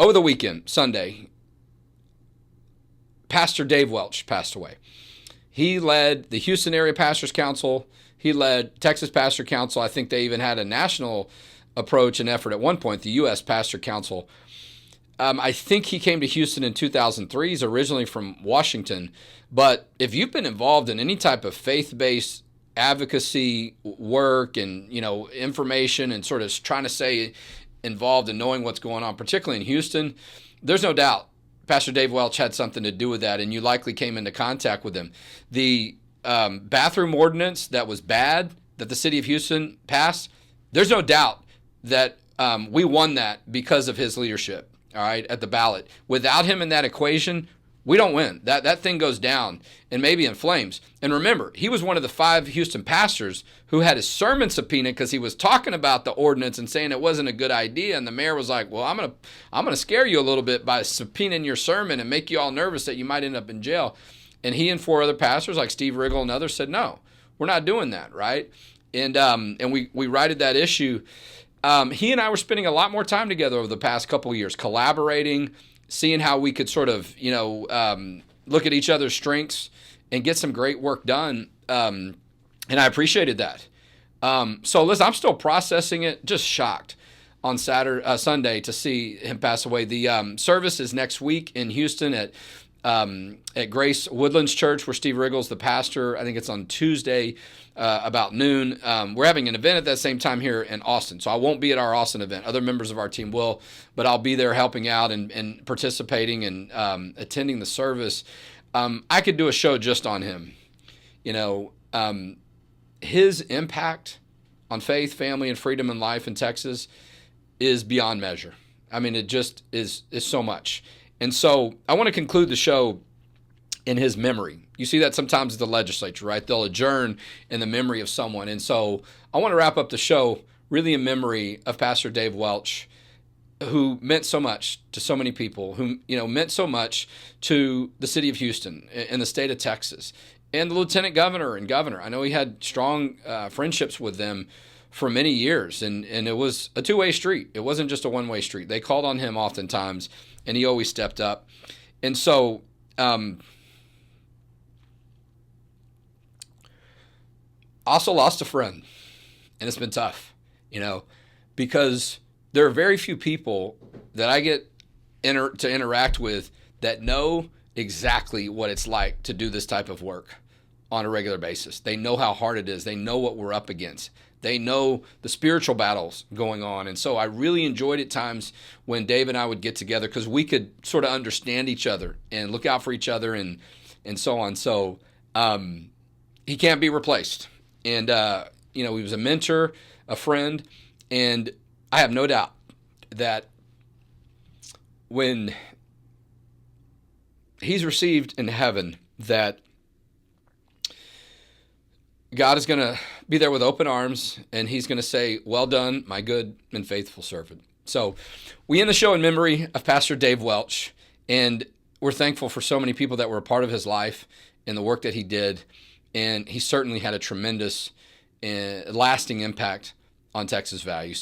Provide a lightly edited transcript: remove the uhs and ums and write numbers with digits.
over the weekend, Sunday, Pastor Dave Welch passed away. He led the Houston Area Pastors Council. He led Texas Pastor Council. I think they even had a national approach and effort at one point, the U.S. Pastor Council. I think he came to Houston in 2003. He's originally from Washington. But if you've been involved in any type of faith-based advocacy work and, information and sort of trying to stay involved in knowing what's going on, particularly in Houston, there's no doubt Pastor Dave Welch had something to do with that, and you likely came into contact with him. The bathroom ordinance that was bad that the city of Houston passed, there's no doubt that we won that because of his leadership, all right, at the ballot. Without him in that equation, we don't win. That thing goes down and maybe in flames. And remember, he was one of the 5 Houston pastors who had his sermon subpoenaed because he was talking about the ordinance and saying it wasn't a good idea. And the mayor was like, well, I'm gonna scare you a little bit by subpoenaing your sermon and make you all nervous that you might end up in jail. And he and 4 other pastors like Steve Riggle and others said, no, we're not doing that, right? And we righted that issue. He and I were spending a lot more time together over the past couple of years, collaborating, seeing how we could sort of, look at each other's strengths and get some great work done. And I appreciated that. So listen, I'm still processing it, just shocked on Sunday to see him pass away. The service is next week in Houston at Grace Woodlands Church, where Steve Riggle's the pastor. I think it's on Tuesday about noon. We're having an event at that same time here in Austin, so I won't be at our Austin event. Other members of our team will, but I'll be there helping out and participating and attending the service. I could do a show just on him. His impact on faith, family, and freedom and life in Texas is beyond measure. I mean, it just is so much. And so I want to conclude the show in his memory. You see that sometimes at the legislature, right? They'll adjourn in the memory of someone. And so I want to wrap up the show really in memory of Pastor Dave Welch, who meant so much to so many people, who meant so much to the city of Houston and the state of Texas, and the lieutenant governor and governor. I know he had strong friendships with them for many years, and it was a two-way street. It wasn't just a one-way street. They called on him oftentimes, and he always stepped up. And so also lost a friend, and it's been tough, because there are very few people that I get to interact with that know exactly what it's like to do this type of work on a regular basis. They know how hard it is. They know what we're up against. They know the spiritual battles going on. And so I really enjoyed at times when Dave and I would get together because we could sort of understand each other and look out for each other and so on. So he can't be replaced. And, he was a mentor, a friend, and I have no doubt that when he's received in heaven, that God is going to be there with open arms, and he's going to say, well done, my good and faithful servant. So we end the show in memory of Pastor Dave Welch, and we're thankful for so many people that were a part of his life and the work that he did, and he certainly had a tremendous lasting impact on Texas values.